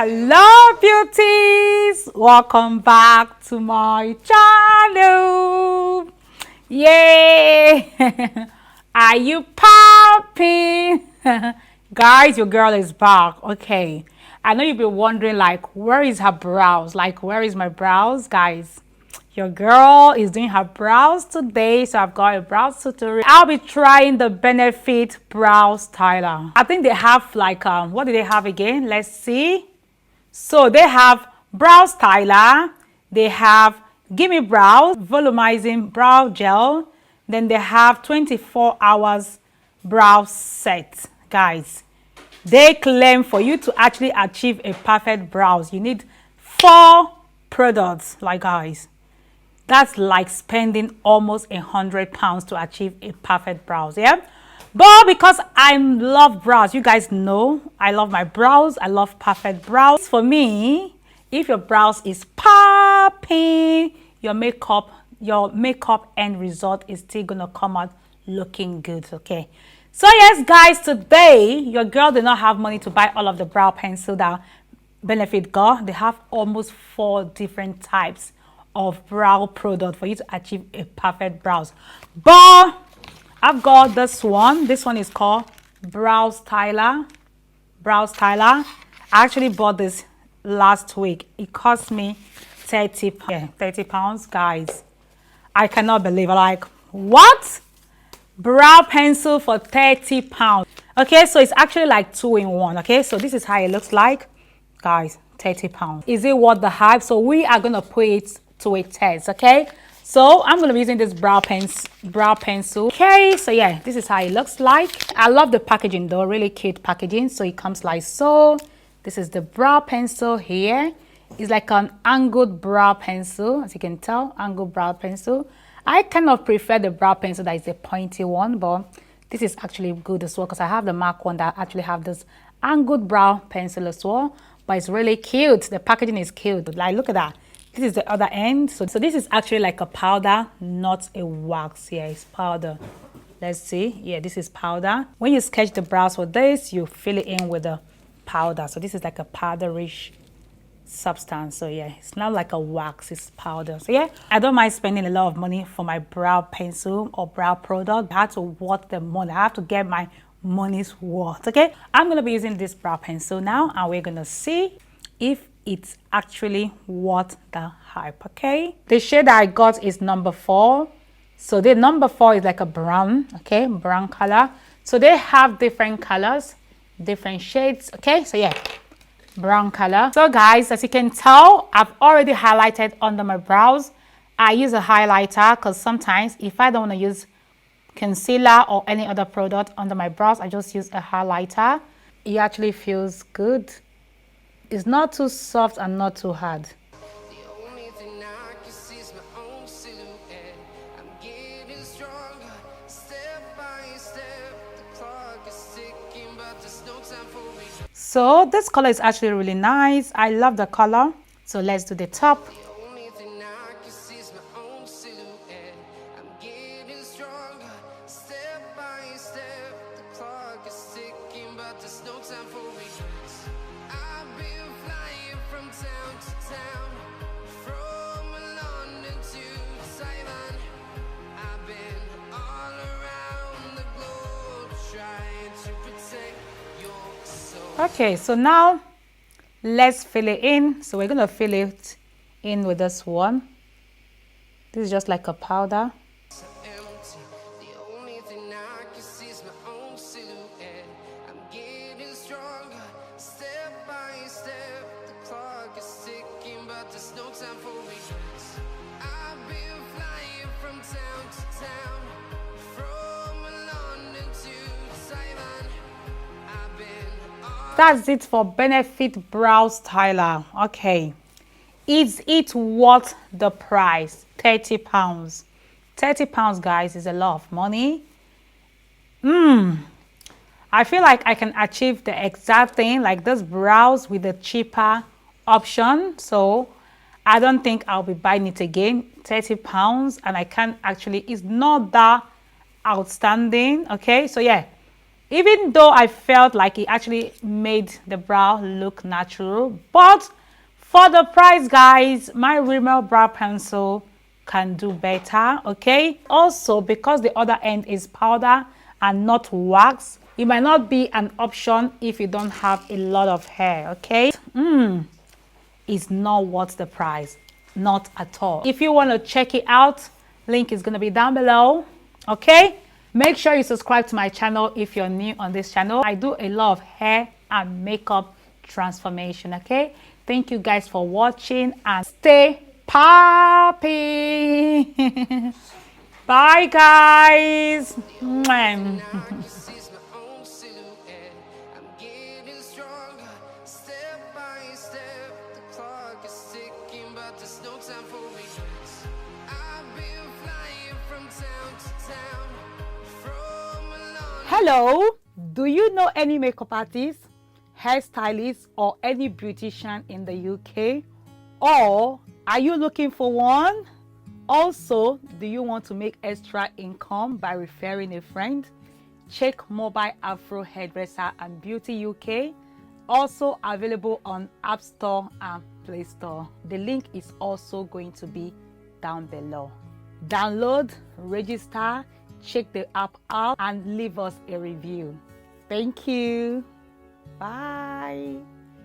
Hello beauties, welcome back to my channel. Yay! Are you popping? Guys, your girl is back. Okay, I know you've been wondering like, where is her brows? Like, where is my brows? Guys, your girl is doing her brows today, so I've got a brows tutorial. I'll be trying the Benefit Brow Styler. I think they have like, what do they have again? Let's see. So they have brow styler, they have GIMME brows, volumizing brow gel, then they have 24 hours brow set. Guys, they claim for you to actually achieve a perfect brows, you need 4 products. Like, guys, that's like spending almost £100 to achieve a perfect brows. Yeah, but because I love brows, you guys know I love my brows, I love perfect brows. For me, if your brows is popping, your makeup end result is still gonna come out looking good. Okay, so yes guys, today your girl did not have money to buy all of the brow pencil that Benefit got. They have almost 4 different types of brow product for you to achieve a perfect brows, but I've got this one. This one is called Brow Styler. Brow Styler. I actually bought this last week. It cost me 30 pounds, guys. I cannot believe it. Like, what? Brow pencil for 30 pounds. Okay, so it's actually like 2 in 1. Okay, so this is how it looks like, guys. 30 pounds. Is it worth the hype? So we are gonna put it to a test. Okay. So I'm going to be using this brow pencil. Okay, so yeah, this is how it looks like. I love the packaging though, really cute packaging. So it comes like so. This is the brow pencil here. It's like an angled brow pencil, as you can tell, angled brow pencil. I kind of prefer the brow pencil that is a pointy one, but this is actually good as well because I have the MAC one that actually have this angled brow pencil as well. But it's really cute. The packaging is cute. Like, look at that. This is the other end. So this is actually like a powder, not a wax. Yeah, it's powder. Let's see. Yeah, this is powder. When you sketch the brows with this, you fill it in with the powder. So this is like a powderish substance. So yeah, it's not like a wax, it's powder. So yeah, I don't mind spending a lot of money for my brow pencil or brow product. I have to worth the money. I have to get my money's worth. Okay, I'm going to be using this brow pencil now, and we're going to see if it's actually worth the hype. Okay, the shade that I got is number 4. So the number 4 is like a brown, okay, brown color. So they have different colors, different shades. Okay, so yeah, brown color. So guys, as you can tell, I've already highlighted under my brows. I use a highlighter because sometimes if I don't want to use concealer or any other product under my brows, I just use a highlighter. It actually feels good. It's not too soft and not too hard. So this color is actually really nice. I love the color. So let's do the top. Okay, so now let's fill it in. So we're going to fill it in with this one. This is just like a powder. That's it for Benefit Brow Styler. Okay, is it worth the price? 30 pounds. 30 pounds, guys, is a lot of money. I feel like I can achieve the exact thing like this brows with a cheaper option. So I don't think I'll be buying it again. 30 pounds, and I can't actually, it's not that outstanding. Okay, so yeah, even though I felt like it actually made the brow look natural. But for the price, guys, my Rimmel brow pencil can do better. Okay, also because the other end is powder and not wax, it might not be an option if you don't have a lot of hair. Okay, it's not worth the price, not at all. If you want to check it out, link is going to be down below. Okay, make sure you subscribe to my channel if you're new on this channel. I do a lot of hair and makeup transformation. Okay, thank you guys for watching and stay poppy. Bye guys. Hello, do you know any makeup artist, hairstylist, or any beautician in the UK? Or are you looking for one? Also, do you want to make extra income by referring a friend? Check Mobile Afro Hairdresser and Beauty UK, also available on App Store and Play Store. The link is also going to be down below. Download, register, check the app out and leave us a review. Thank you. Bye.